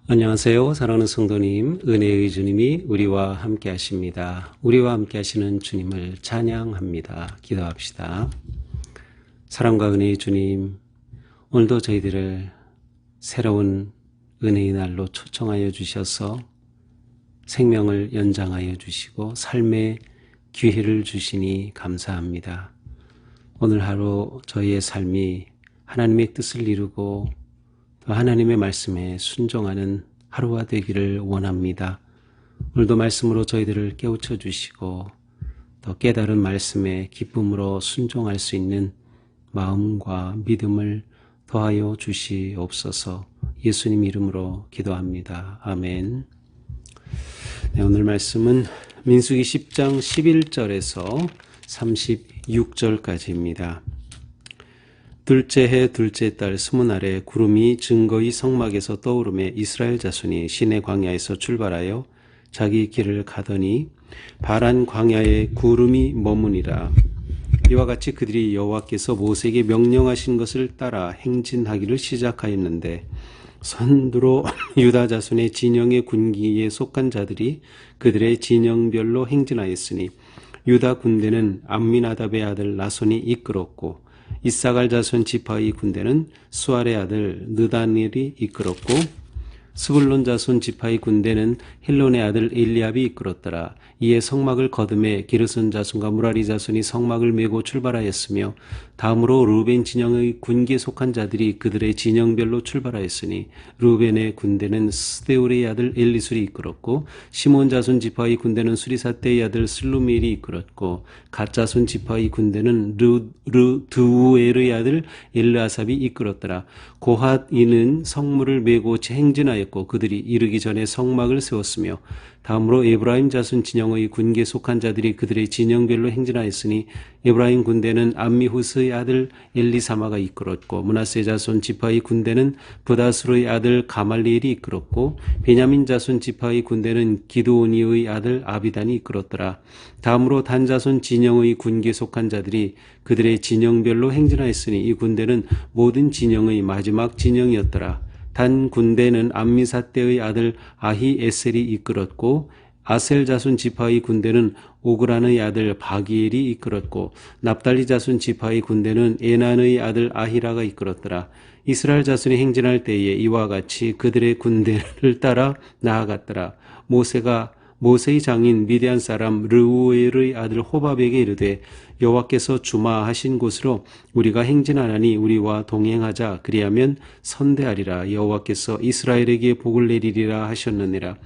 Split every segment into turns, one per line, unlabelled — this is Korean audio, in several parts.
안녕하세요. 사랑하는 성도님, 은혜의 주님이 우리와 함께 하십니다. 우리와 함께 하시는 주님을 찬양합니다. 기도합시다. 사랑과 은혜의 주님, 오늘도 저희들을 새로운 은혜의 날로 초청하여 주셔서 생명을 연장하여 주시고 삶의 기회를 주시니 감사합니다. 오늘 하루 저희의 삶이 하나님의 뜻을 이루고 또 하나님의 말씀에 순종하는 하루가 되기를 원합니다. 오늘도 말씀으로 저희들을 깨우쳐 주시고 또 깨달은 말씀에 기쁨으로 순종할 수 있는 마음과 믿음을 더하여 주시옵소서. 예수님 이름으로 기도합니다. 아멘. 네, 오늘 말씀은 민수기 10장 11절에서 36절까지입니다. 둘째 해 둘째 달 스무날에 구름이 증거의 성막에서 떠오르매 이스라엘 자손이 시내 광야에서 출발하여 자기 길을 가더니 바란 광야에 구름이 머무니라. 이와 같이 그들이 여호와께서 모세에게 명령하신 것을 따라 행진하기를 시작하였는데 선두로 유다 자손의 진영의 군기에 속한 자들이 그들의 진영별로 행진하였으니 유다 군대는 암미나답의 아들 나손이 이끌었고 이사갈 자손 지파의 군대는 수알의 아들 느다닐이 이끌었고 스불론 자손 지파의 군대는 힐론의 아들 엘리압이 이끌었더라. 이에 성막을 거듭해 기르손 자손과 무라리 자손이 성막을 메고 출발하였으며 다음으로 루벤 진영의 군기에 속한 자들이 그들의 진영별로 출발하였으니 루벤의 군대는 스데울의 아들 엘리술이 이끌었고 시몬 자손 지파의 군대는 수리사떼의 아들 슬루미엘이 이끌었고 갓 자손 지파의 군대는 드우엘의 아들 엘르아삽이 이끌었더라. 고핫인은 성물을 메고 행진하였고 그들이 이르기 전에 성막을 세웠으며 다음으로 에브라임 자손 진영의 군기에 속한 자들이 그들의 진영별로 행진하였으니 에브라임 군대는 암미후스의 아들 엘리사마가 이끌었고 므낫세 자손 지파의 군대는 브다스루의 아들 가말리엘이 이끌었고 베냐민 자손 지파의 군대는 기드오니의 아들 아비단이 이끌었더라. 다음으로 단 자손 진영의 군기에 속한 자들이 그들의 진영별로 행진하였으니 이 군대는 모든 진영의 마지막 진영이었더라. 단 군대는 암미사떼의 아들 아히에셀이 이끌었고 아셀 자손 지파의 군대는 오그란의 아들 바기엘이 이끌었고 납달리 자손 지파의 군대는 에난의 아들 아히라가 이끌었더라. 이스라엘 자손이 행진할 때에 이와 같이 그들의 군대를 따라 나아갔더라. 모세의 장인 미디안 사람 르우엘의 아들 호밥에게 이르되 여호와께서 주마하신 곳으로 우리가 행진하나니 우리와 동행하자. 그리하면 선대하리라. 여호와께서 이스라엘에게 복을 내리리라 하셨느니라.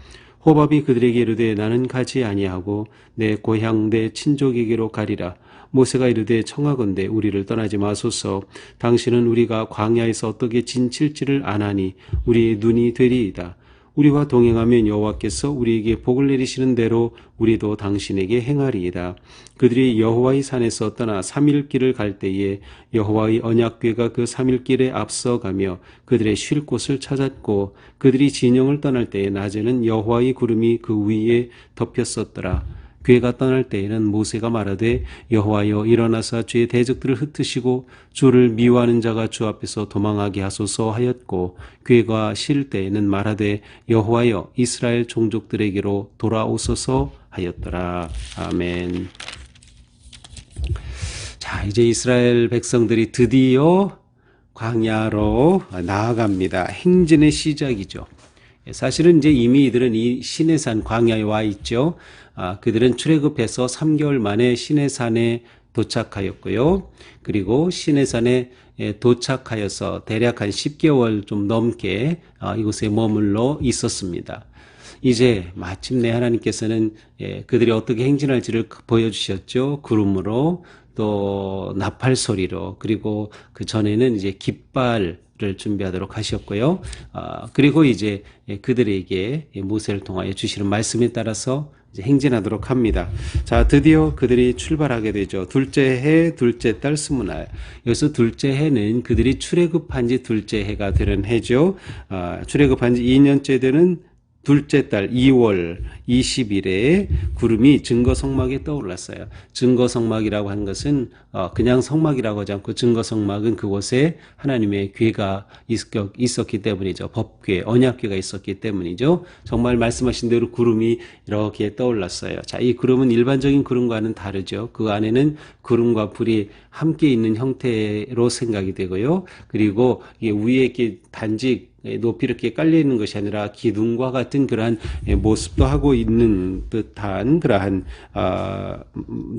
호밥이 그들에게 이르되 나는 가지 아니하고 내 고향 내 친족에게로 가리라. 모세가 이르되 청하건대 우리를 떠나지 마소서. 당신은 우리가 광야에서 어떻게 진칠지를 아나니 우리의 눈이 되리이다. 우리와 동행하면 여호와께서 우리에게 복을 내리시는 대로 우리도 당신에게 행하리이다. 그들이 여호와의 산에서 떠나 3일 길을 갈 때에 여호와의 언약궤가 그 3일 길에 앞서가며 그들의 쉴 곳을 찾았고 그들이 진영을 떠날 때에 낮에는 여호와의 구름이 그 위에 덮였었더라. 궤가 떠날 때에는 모세가 말하되 여호와여 일어나사 주의 대적들을 흩으시고 주를 미워하는 자가 주 앞에서 도망하게 하소서 하였고 궤가 쉴 때에는 말하되 여호와여 이스라엘 종족들에게로 돌아오소서 하였더라. 아멘. 자, 이제 이스라엘 백성들이 드디어 광야로 나아갑니다. 행진의 시작이죠. 사실은 이제 이미 이들은 이 시내산 광야에 와 있죠. 그들은 출애굽해서 3개월 만에 시내산에 도착하였고요. 그리고 시내산에 도착하여서 대략 한 10개월 좀 넘게 이곳에 머물러 있었습니다. 이제 마침내 하나님께서는 그들이 어떻게 행진할지를 보여주셨죠. 구름으로 또 나팔 소리로 그리고 그 전에는 이제 깃발을 준비하도록 하셨고요. 그리고 이제 그들에게 모세를 통하여 주시는 말씀에 따라서 이제 행진하도록 합니다. 자, 드디어 그들이 출발하게 되죠. 둘째 해, 둘째 달 스무날. 여기서 둘째 해는 그들이 출애굽한 지 둘째 해가 되는 해죠. 출애굽한 지 2년째 되는 둘째 달 2월 20일에 구름이 증거 성막에 떠올랐어요. 증거 성막이라고 하는 것은 그냥 성막이라고 하지 않고 증거 성막은 그곳에 하나님의 궤가 있었기 때문이죠. 법궤, 언약궤가 있었기 때문이죠. 정말 말씀하신 대로 구름이 이렇게 떠올랐어요. 자, 이 구름은 일반적인 구름과는 다르죠. 그 안에는 구름과 불이 함께 있는 형태로 생각이 되고요. 그리고 이게 위에 이렇게 단지 높이 이렇게 깔려 있는 것이 아니라 기둥과 같은 그러한 모습도 하고 있는 듯한 그러한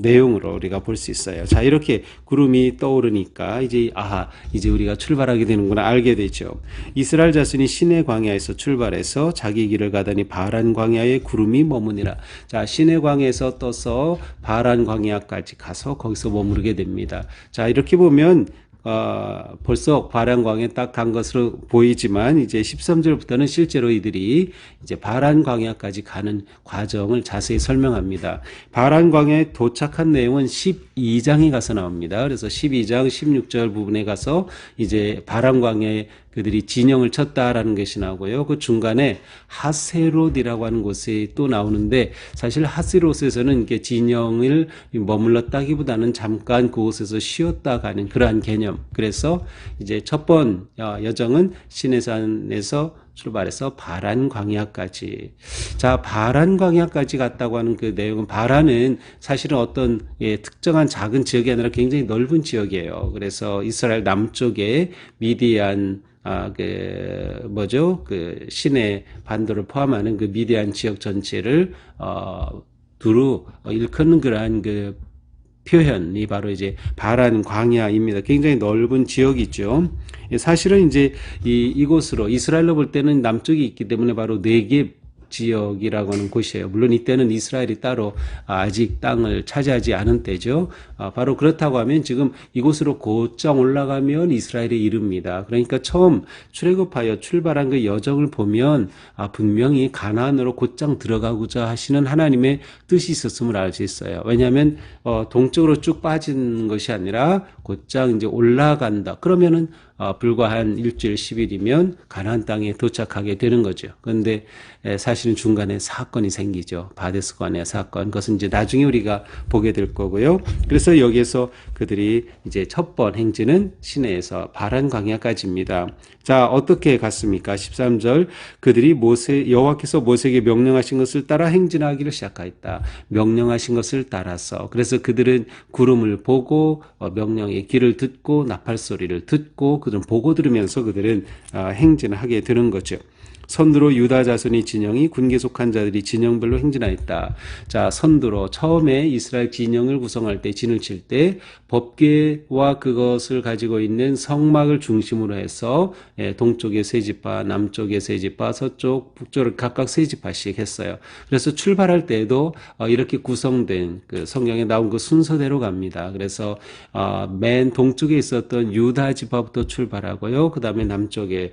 내용으로 우리가 볼 수 있어요. 자, 이렇게 구름이 떠오르니까 이제 우리가 출발하게 되는구나 알게 되죠. 이스라엘 자손이 시내 광야에서 출발해서 자기 길을 가더니 바란 광야에 구름이 머무니라. 자, 시내 광야에서 떠서 바란 광야까지 가서 거기서 머무르게 됩니다. 자, 이렇게 보면 벌써 바란 광야에 딱 간 것으로 보이지만 이제 13절부터는 실제로 이들이 이제 바란 광야까지 가는 과정을 자세히 설명합니다. 바란 광야에 도착한 내용은 12장에 가서 나옵니다. 그래서 12장 16절 부분에 가서 이제 바란 광야에 그들이 진영을 쳤다라는 것이 나오고요. 그 중간에 하세롯이라고 하는 곳이 또 나오는데 사실 하세롯에서는 이게 진영을 머물렀다기보다는 잠깐 그곳에서 쉬었다 가는 그러한 개념. 그래서 이제 첫 번 여정은 시내산에서 출발해서 바란 광야까지. 자, 바란 광야까지 갔다고 하는 그 내용은 바란은 사실은 어떤 특정한 작은 지역이 아니라 굉장히 넓은 지역이에요. 그래서 이스라엘 남쪽에 미디안 시내 반도를 포함하는 그 미디안 지역 전체를 두루 일컫는 그러한 그 표현이 바로 이제 바란 광야입니다. 굉장히 넓은 지역이죠. 사실은 이제 이곳으로 이스라엘로 볼 때는 남쪽이 있기 때문에 바로 네겝 지역이라고 하는 곳이에요. 물론 이때는 이스라엘이 따로 아직 땅을 차지하지 않은 때죠. 바로 그렇다고 하면 지금 이곳으로 곧장 올라가면 이스라엘에 이릅니다. 그러니까 처음 출애굽하여 출발한 그 여정을 보면 분명히 가나안으로 곧장 들어가고자 하시는 하나님의 뜻이 있었음을 알 수 있어요. 왜냐하면 동쪽으로 쭉 빠진 것이 아니라 곧장 이제 올라간다. 그러면은 불과 한 일주일 10일이면 가나안 땅에 도착하게 되는 거죠. 그런데 사실은 중간에 사건이 생기죠. 바데스 광야 사건. 그것은 이제 나중에 우리가 보게 될 거고요. 그래서 여기에서 그들이 이제 첫 번 행진은 시내에서 바란 광야까지입니다. 자, 어떻게 갔습니까? 13절 그들이 여호와께서 모세에게 명령하신 것을 따라 행진하기를 시작하였다. 명령하신 것을 따라서. 그래서 그들은 구름을 보고 명령의 길을 듣고 나팔 소리를 듣고 그들은 보고 들으면서 그들은 행진을 하게 되는 거죠. 선두로 유다 자손이 진영이 군계 속한 자들이 진영별로 행진하였다. 자, 선두로 처음에 이스라엘 진영을 구성할 때 진을 칠 때 법궤와 그것을 가지고 있는 성막을 중심으로 해서 동쪽에 세 지파, 남쪽에 세 지파, 서쪽, 북쪽을 각각 세 지파씩 했어요. 그래서 출발할 때에도 이렇게 구성된 그 성경에 나온 그 순서대로 갑니다. 그래서 맨 동쪽에 있었던 유다 지파부터 출발하고요. 그 다음에 남쪽에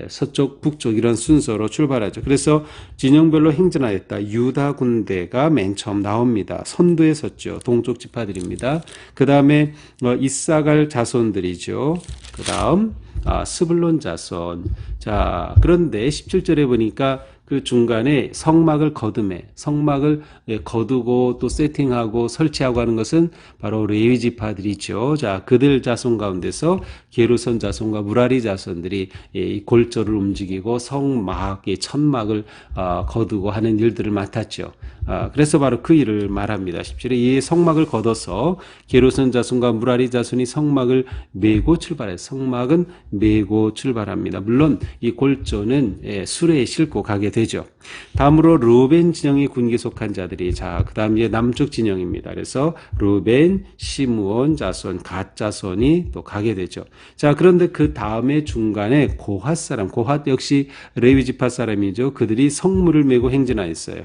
서쪽, 북쪽 이런 순서로 출발하죠. 그래서 진영별로 행진하였다. 유다 군대가 맨 처음 나옵니다. 선두에 섰죠. 동쪽 지파들입니다. 그 다음에 이사갈 자손들이죠. 그 다음 스불론 자손. 자, 그런데 17절에 보니까 그 중간에 성막을 거두고 또 세팅하고 설치하고 하는 것은 바로 레위 지파들이죠. 자, 그들 자손 가운데서 게르손 자손과 무라리 자손들이 이 골조를 움직이고 성막의 천막을 거두고 하는 일들을 맡았죠. 그래서 바로 그 일을 말합니다. 17에 이 성막을 걷어서 게르손 자손과 무라리 자손이 성막을 메고 출발해요. 성막은 메고 출발합니다. 물론 이 골조는 수레에 싣고 가게 되죠. 다음으로 루벤 진영의 군계 속한 자들이 그 다음 이제 남쪽 진영입니다. 그래서 루벤, 시므온 자손, 갓 자손이 또 가게 되죠. 자, 그런데 그 다음에 중간에 고핫 역시 레위 지파 사람이죠. 그들이 성물을 메고 행진하였어요.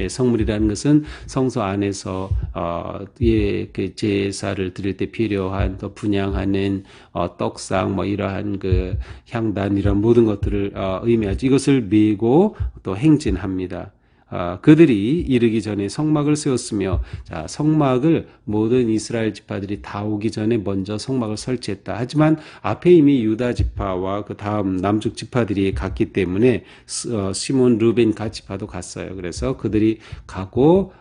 성물이라는 것은 성소 안에서 그 제사를 드릴 때 필요한 또 분향하는 떡상 이러한 그 향단 이런 모든 것들을 의미하죠. 이것을 메고 또 행진합니다. 그들이 이르기 전에 성막을 세웠으며, 자, 성막을 모든 이스라엘 지파들이 다 오기 전에 먼저 성막을 설치했다. 하지만 앞에 이미 유다 지파와 그 다음 남쪽 지파들이 갔기 때문에 시몬, 루벤 갓 지파도 갔어요. 그래서 그들이 가고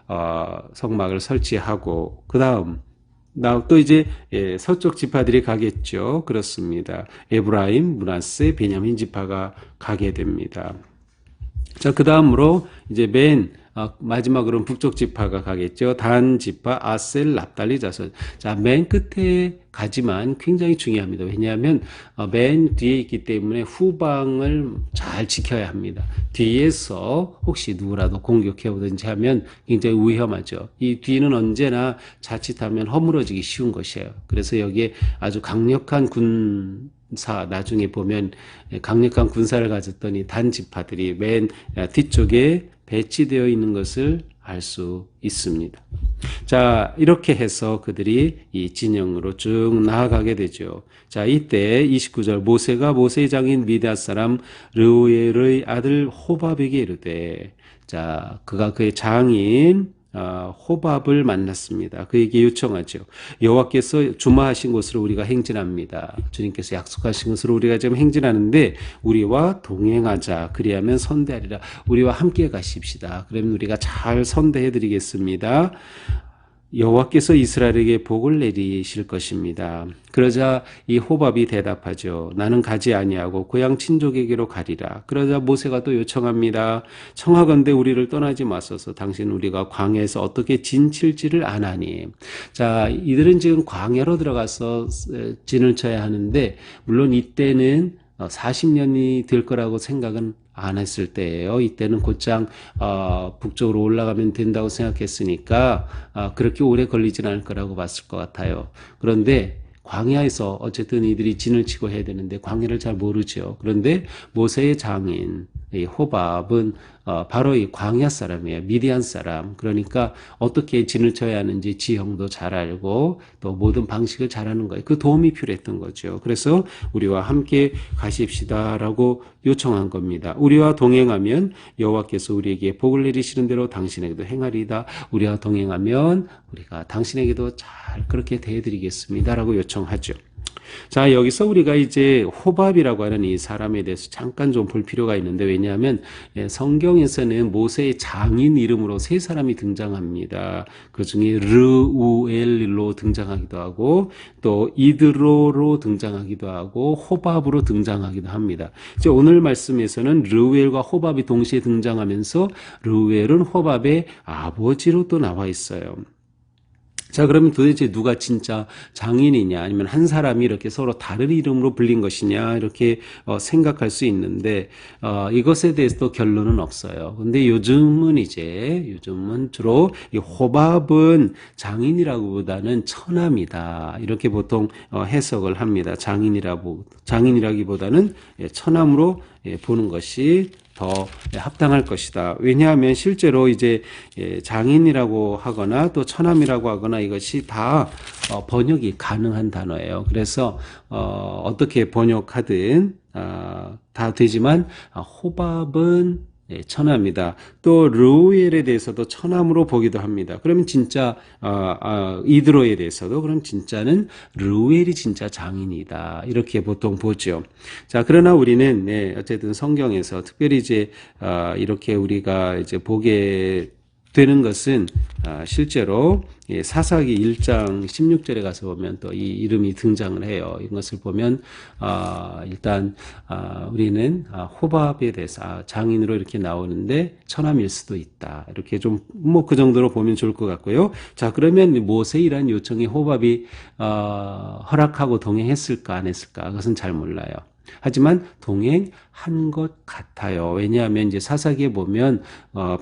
성막을 설치하고 그 다음 또 이제 서쪽 지파들이 가겠죠. 그렇습니다. 에브라임, 므낫세, 베냐민 지파가 가게 됩니다. 자, 그 다음으로 이제 마지막으로는 북쪽 지파가 가겠죠. 단 지파, 아셀, 납달리 자손. 자, 맨 끝에 가지만 굉장히 중요합니다. 왜냐하면 맨 뒤에 있기 때문에 후방을 잘 지켜야 합니다. 뒤에서 혹시 누구라도 공격해 오든지 하면 굉장히 위험하죠. 이 뒤는 언제나 자칫하면 허물어지기 쉬운 것이에요. 그래서 여기에 아주 강력한 나중에 보면 강력한 군사를 가졌더니 단 지파들이 맨 뒤쪽에 배치되어 있는 것을 알 수 있습니다. 자, 이렇게 해서 그들이 이 진영으로 쭉 나아가게 되죠. 자, 이때 29절 모세가 모세의 장인 미디안 사람 르우엘의 아들 호밥에게 이르되, 자, 그가 그의 장인 호밥을 만났습니다. 그에게 요청하죠. 여호와께서 주마하신 곳으로 우리가 행진합니다. 주님께서 약속하신 곳으로 우리가 지금 행진하는데 우리와 동행하자. 그리하면 선대하리라. 우리와 함께 가십시다. 그러면 우리가 잘 선대해 드리겠습니다. 여호와께서 이스라엘에게 복을 내리실 것입니다. 그러자 이 호밥이 대답하죠. 나는 가지 아니하고 고향 친족에게로 가리라. 그러자 모세가 또 요청합니다. 청하건대 우리를 떠나지 마소서. 당신 우리가 광야에서 어떻게 진칠지를 아나니. 자, 이들은 지금 광야로 들어가서 진을 쳐야 하는데 물론 이때는 40년이 될 거라고 생각은 안 했을 때예요. 이때는 곧장 북쪽으로 올라가면 된다고 생각했으니까 그렇게 오래 걸리진 않을 거라고 봤을 것 같아요. 그런데 광야에서 어쨌든 이들이 진을 치고 해야 되는데 광야를 잘 모르죠. 그런데 모세의 장인 이 호밥은 바로 이 광야 사람이에요. 미디안 사람. 그러니까 어떻게 진을 쳐야 하는지 지형도 잘 알고 또 모든 방식을 잘 하는 거예요. 그 도움이 필요했던 거죠. 그래서 우리와 함께 가십시다라고 요청한 겁니다. 우리와 동행하면 여호와께서 우리에게 복을 내리시는 대로 당신에게도 행하리이다. 우리와 동행하면 우리가 당신에게도 잘 그렇게 대해드리겠습니다라고 요청하죠. 자, 여기서 우리가 이제 호밥이라고 하는 이 사람에 대해서 잠깐 좀 볼 필요가 있는데, 왜냐하면 성경에서는 모세의 장인 이름으로 세 사람이 등장합니다. 그 중에 르우엘로 등장하기도 하고 또 이드로로 등장하기도 하고 호밥으로 등장하기도 합니다. 이제 오늘 말씀에서는 르우엘과 호밥이 동시에 등장하면서 르우엘은 호밥의 아버지로 또 나와 있어요. 자, 그러면 도대체 누가 진짜 장인이냐, 아니면 한 사람이 이렇게 서로 다른 이름으로 불린 것이냐, 이렇게 생각할 수 있는데, 이것에 대해서도 결론은 없어요. 근데 요즘은 주로 이 호밥은 장인이라기보다는 처남이다. 이렇게 보통 해석을 합니다. 장인이라기보다는 처남으로 보는 것이 더 합당할 것이다. 왜냐하면 실제로 이제 장인이라고 하거나 또 처남이라고 하거나 이것이 다 번역이 가능한 단어예요. 그래서 어떻게 번역하든 다 되지만 호밥은 처남이다. 또 르우엘에 대해서도 처남으로 보기도 합니다. 그러면 진짜 이드로에 대해서도 그럼 진짜는 르우엘이 진짜 장인이다. 이렇게 보통 보죠. 자, 그러나 우리는 어쨌든 성경에서 특별히 이제 이렇게 우리가 이제 보게 되는 것은 실제로 사사기 1장 16절에 가서 보면 또 이 이름이 등장을 해요. 이것을 보면 일단 우리는 호밥에 대해서 장인으로 이렇게 나오는데 처남일 수도 있다. 이렇게 좀 뭐 그 정도로 보면 좋을 것 같고요. 자, 그러면 모세이란 요청에 호밥이 허락하고 동행했을까 안 했을까? 그것은 잘 몰라요. 하지만 동행한 것 같아요. 왜냐하면 이제 사사기에 보면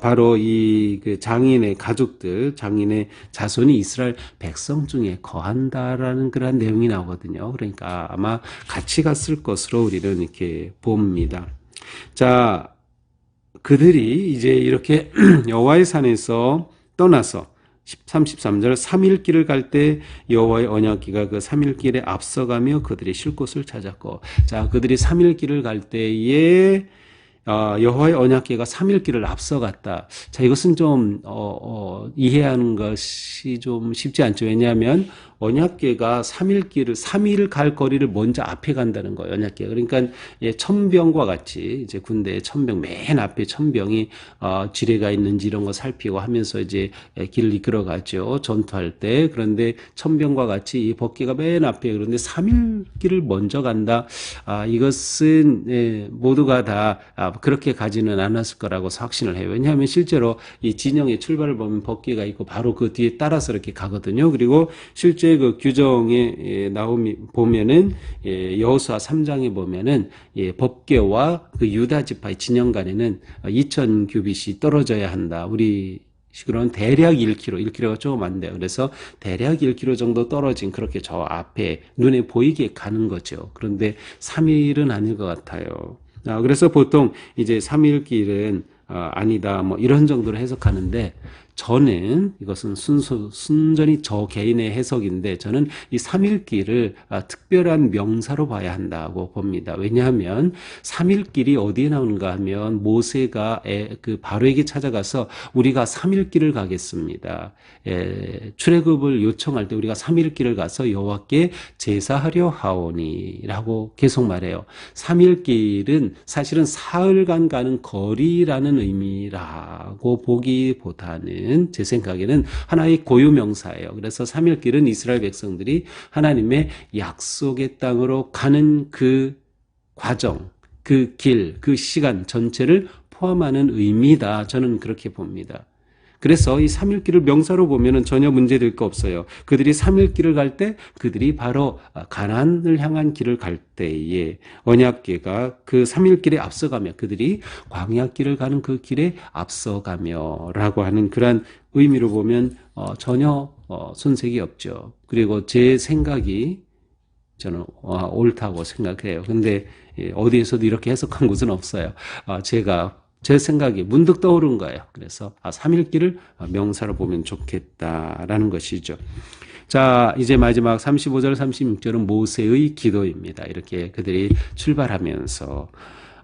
바로 이 그 장인의 가족들, 장인의 자손이 이스라엘 백성 중에 거한다라는 그런 내용이 나오거든요. 그러니까 아마 같이 갔을 것으로 우리는 이렇게 봅니다. 자, 그들이 이제 이렇게 여호와의 산에서 떠나서 33절 3일길을 갈 때 여호와의 언약궤가 그 3일길에 앞서가며 그들이 쉴 곳을 찾았고, 자, 그들이 3일길을 갈 때에 여호와의 언약궤가 3일길을 앞서갔다. 자, 이것은 좀 이해하는 것이 좀 쉽지 않죠. 왜냐하면 언약궤가 3일 갈 거리를 먼저 앞에 간다는 거예요. 언약궤. 그러니까 천병과 같이 이제 군대의 천병 맨 앞에 천병이 지뢰가 있는지 이런 거 살피고 하면서 이제 길을 이끌어가죠. 전투할 때. 그런데 천병과 같이 이 법궤가 맨 앞에, 그런데 3일 길을 먼저 간다. 이것은 모두가 다 그렇게 가지는 않았을 거라고 확신을 해요. 왜냐하면 실제로 이 진영의 출발을 보면 법궤가 있고 바로 그 뒤에 따라서 이렇게 가거든요. 그리고 실제 그 규정에 보면은 여호수아 3장에 보면은 법궤와 그 유다 지파의 진영 간에는 2000 규빗이 떨어져야 한다. 우리 식으로는 대략 1km가 조금 안 돼요. 그래서 대략 1km 정도 떨어진 그렇게 저 앞에 눈에 보이게 가는 거죠. 그런데 3일은 아닐 것 같아요. 그래서 보통 이제 3일 길은 아니다 뭐 이런 정도로 해석하는데, 저는 이것은 순전히 저 개인의 해석인데, 저는 이 3일길을 특별한 명사로 봐야 한다고 봅니다. 왜냐하면 3일길이 어디에 나오는가 하면 모세가 그 바로에게 찾아가서 우리가 3일길을 가겠습니다. 출애굽을 요청할 때 우리가 3일길을 가서 여호와께 제사하려 하오니라고 계속 말해요. 3일길은 사실은 사흘간 가는 거리라는 의미라고 보기보다는 제 생각에는 하나의 고유명사예요. 그래서 3일길은 이스라엘 백성들이 하나님의 약속의 땅으로 가는 그 과정, 그 길, 그 시간 전체를 포함하는 의미다. 저는 그렇게 봅니다. 그래서 이 3일길을 명사로 보면은 전혀 문제될 거 없어요. 그들이 3일길을 갈 때 그들이 바로 가나안을 향한 길을 갈 때에 언약궤가 그 3일길에 앞서가며 그들이 광야길을 가는 그 길에 앞서가며라고 하는 그러한 의미로 보면 전혀 손색이 없죠. 그리고 제 생각이 저는 옳다고 생각해요. 근데 어디에서도 이렇게 해석한 곳은 없어요. 제 생각이 문득 떠오른 거예요. 그래서 3일길을 명사로 보면 좋겠다라는 것이죠. 자, 이제 마지막 35절 36절은 모세의 기도입니다. 이렇게 그들이 출발하면서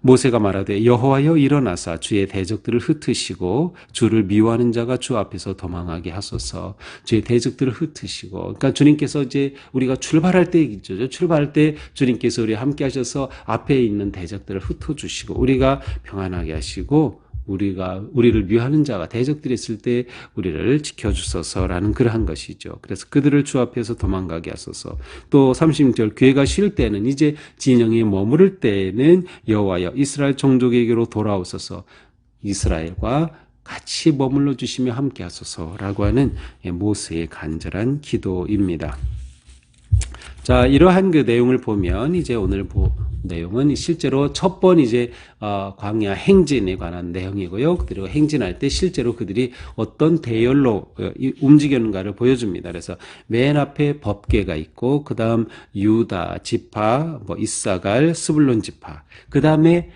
모세가 말하되 여호와여 일어나사 주의 대적들을 흩으시고 주를 미워하는 자가 주 앞에서 도망하게 하소서. 주의 대적들을 흩으시고, 그러니까 주님께서 이제 우리가 출발할 때 있죠. 출발할 때 주님께서 우리 함께 하셔서 앞에 있는 대적들을 흩어주시고 우리가 평안하게 하시고 우리를 미워하는 자가 대적들이 있을 때 우리를 지켜주소서라는 그러한 것이죠. 그래서 그들을 주 앞에서 도망가게 하소서. 또 36절 괴가 쉴 때는 이제 진영에 머무를 때는 여호와여 이스라엘 종족에게로 돌아오소서. 이스라엘과 같이 머물러 주시며 함께 하소서라고 하는 모세의 간절한 기도입니다. 자, 이러한 그 내용을 보면 이제 오늘 내용은 실제로 첫 번 이제 광야 행진에 관한 내용이고요. 그리고 행진할 때 실제로 그들이 어떤 대열로 움직였는가를 보여줍니다. 그래서 맨 앞에 법궤가 있고 그 다음 유다 지파, 이사갈, 스불론 지파, 그 다음에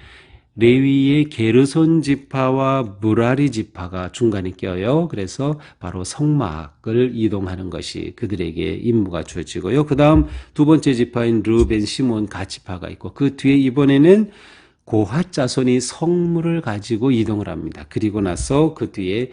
레위의 게르손 지파와 무라리 지파가 중간에 껴요. 그래서 바로 성막을 이동하는 것이 그들에게 임무가 주어지고요. 그 다음 두 번째 지파인 르벤, 시몬, 가 지파가 있고 그 뒤에 이번에는 고핫 자손이 성물을 가지고 이동을 합니다. 그리고 나서 그 뒤에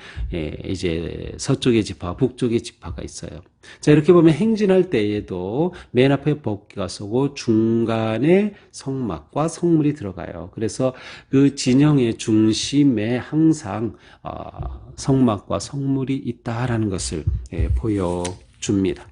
이제 서쪽의 지파, 북쪽의 지파가 있어요. 자, 이렇게 보면 행진할 때에도 맨 앞에 법궤가 서고 중간에 성막과 성물이 들어가요. 그래서 그 진영의 중심에 항상 성막과 성물이 있다라는 것을 보여줍니다.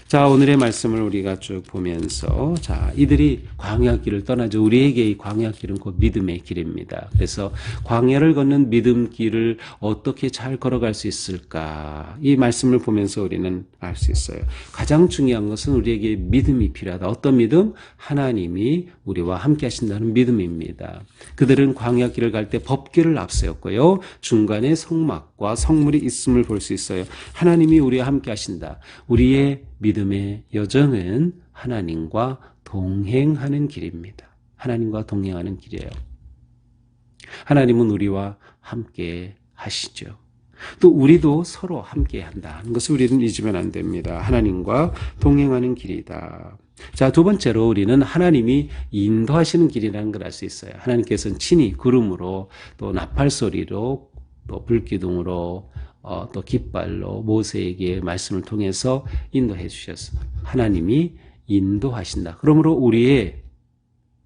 자, 오늘의 말씀을 우리가 쭉 보면서, 자, 이들이 광야길을 떠나죠. 우리에게 이 광야길은 곧 믿음의 길입니다. 그래서 광야를 걷는 믿음길을 어떻게 잘 걸어갈 수 있을까? 이 말씀을 보면서 우리는 알 수 있어요. 가장 중요한 것은 우리에게 믿음이 필요하다. 어떤 믿음? 하나님이 우리와 함께 하신다는 믿음입니다. 그들은 광야길을 갈 때 법궤를 앞세웠고요. 중간에 성막과 성물이 있음을 볼 수 있어요. 하나님이 우리와 함께 하신다. 우리의 믿음의 여정은 하나님과 동행하는 길입니다. 하나님과 동행하는 길이에요. 하나님은 우리와 함께 하시죠. 또 우리도 서로 함께 한다는 것을 우리는 잊으면 안 됩니다. 하나님과 동행하는 길이다. 자, 두 번째로 우리는 하나님이 인도하시는 길이라는 걸 알 수 있어요. 하나님께서는 친히 구름으로 또 나팔 소리로 또 불기둥으로 또 깃발로 모세에게 말씀을 통해서 인도해 주셨습니다. 하나님이 인도하신다. 그러므로 우리의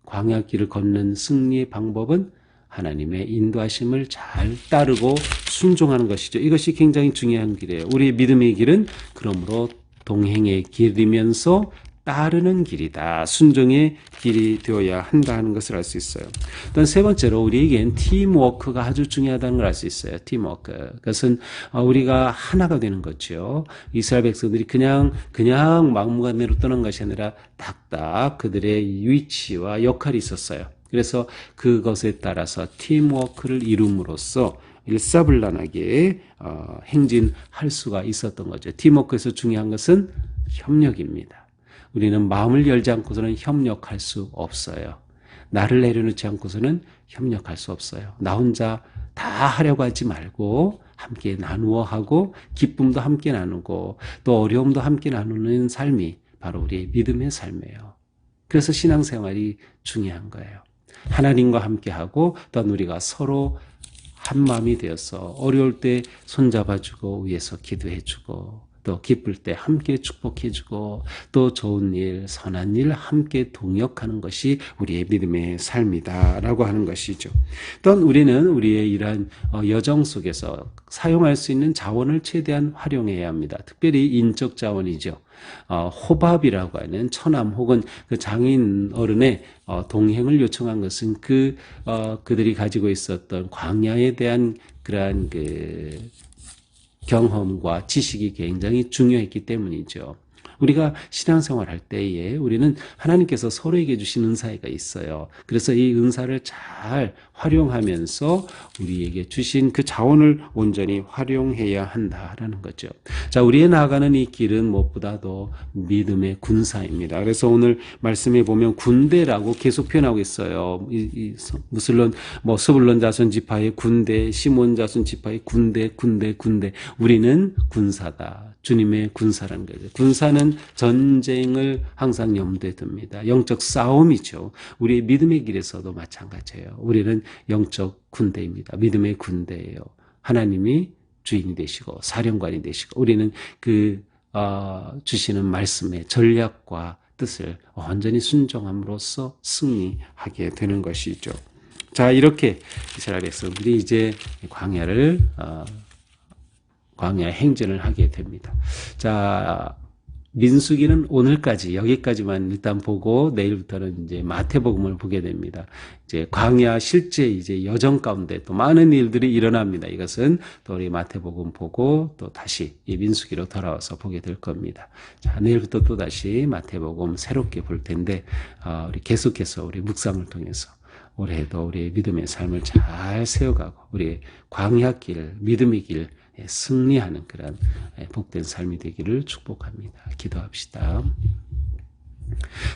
광야 길을 걷는 승리의 방법은 하나님의 인도하심을 잘 따르고 순종하는 것이죠. 이것이 굉장히 중요한 길이에요. 우리의 믿음의 길은 그러므로 동행의 길이면서 따르는 길이다. 순종의 길이 되어야 한다는 것을 알 수 있어요. 또 세 번째로 우리에겐 팀워크가 아주 중요하다는 걸 알 수 있어요. 팀워크. 그것은 우리가 하나가 되는 거죠. 이스라엘 백성들이 그냥 막무가내로 떠난 것이 아니라 딱딱 그들의 위치와 역할이 있었어요. 그래서 그것에 따라서 팀워크를 이룸으로써 일사불란하게 행진할 수가 있었던 거죠. 팀워크에서 중요한 것은 협력입니다. 우리는 마음을 열지 않고서는 협력할 수 없어요. 나를 내려놓지 않고서는 협력할 수 없어요. 나 혼자 다 하려고 하지 말고 함께 나누어 하고 기쁨도 함께 나누고 또 어려움도 함께 나누는 삶이 바로 우리의 믿음의 삶이에요. 그래서 신앙생활이 중요한 거예요. 하나님과 함께하고 또한 우리가 서로 한 마음이 되어서 어려울 때 손잡아주고 위에서 기도해주고 또 기쁠 때 함께 축복해주고 또 좋은 일, 선한 일 함께 동역하는 것이 우리의 믿음의 삶이다라고 하는 것이죠. 또한 우리는 우리의 이러한 여정 속에서 사용할 수 있는 자원을 최대한 활용해야 합니다. 특별히 인적 자원이죠. 호밥이라고 하는 처남 혹은 그 장인 어른의 동행을 요청한 것은 그들이 가지고 있었던 광야에 대한 그러한 경험과 지식이 굉장히 중요했기 때문이죠. 우리가 신앙생활 할 때에 우리는 하나님께서 서로에게 주신 은사가 있어요. 그래서 이 은사를 잘 활용하면서 우리에게 주신 그 자원을 온전히 활용해야 한다라는 거죠. 자, 우리의 나아가는 이 길은 무엇보다도 믿음의 군사입니다. 그래서 오늘 말씀에 보면 군대라고 계속 표현하고 있어요. 무슬론 스불론 자손 지파의 군대, 시몬 자손 지파의 군대. 우리는 군사다. 주님의 군사라는 거죠. 군사는 전쟁을 항상 염두에 둡니다. 영적 싸움이죠. 우리의 믿음의 길에서도 마찬가지예요. 우리는 영적 군대입니다. 믿음의 군대예요. 하나님이 주인이 되시고 사령관이 되시고 우리는 주시는 말씀의 전략과 뜻을 완전히 순종함으로써 승리하게 되는 것이죠. 자, 이렇게 이스라엘 백성들이 이제 광야 행진을 하게 됩니다. 자, 민수기는 오늘까지 여기까지만 일단 보고 내일부터는 이제 마태복음을 보게 됩니다. 이제 광야 실제 이제 여정 가운데 또 많은 일들이 일어납니다. 이것은 또 우리 마태복음 보고 또 다시 이 민수기로 돌아와서 보게 될 겁니다. 자, 내일부터 또 다시 마태복음 새롭게 볼 텐데 우리 계속해서 우리 묵상을 통해서 올해도 우리의 믿음의 삶을 잘 세워가고 우리의 광야길, 믿음의 길 승리하는 그런 복된 삶이 되기를 축복합니다. 기도합시다.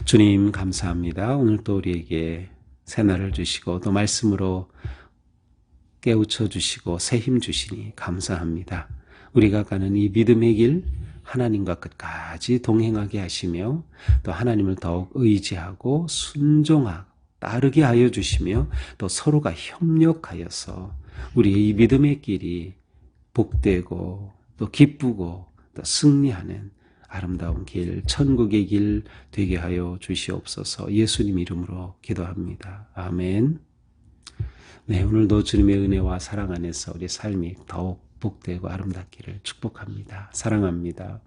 주님 감사합니다. 오늘 또 우리에게 새날을 주시고 또 말씀으로 깨우쳐 주시고 새 힘 주시니 감사합니다. 우리가 가는 이 믿음의 길 하나님과 끝까지 동행하게 하시며 또 하나님을 더욱 의지하고 순종하고 따르게 하여 주시며 또 서로가 협력하여서 우리의 이 믿음의 길이 복되고 또 기쁘고 또 승리하는 아름다운 길, 천국의 길 되게 하여 주시옵소서. 예수님 이름으로 기도합니다. 아멘. 네, 오늘도 주님의 은혜와 사랑 안에서 우리 삶이 더욱 복되고 아름답기를 축복합니다. 사랑합니다.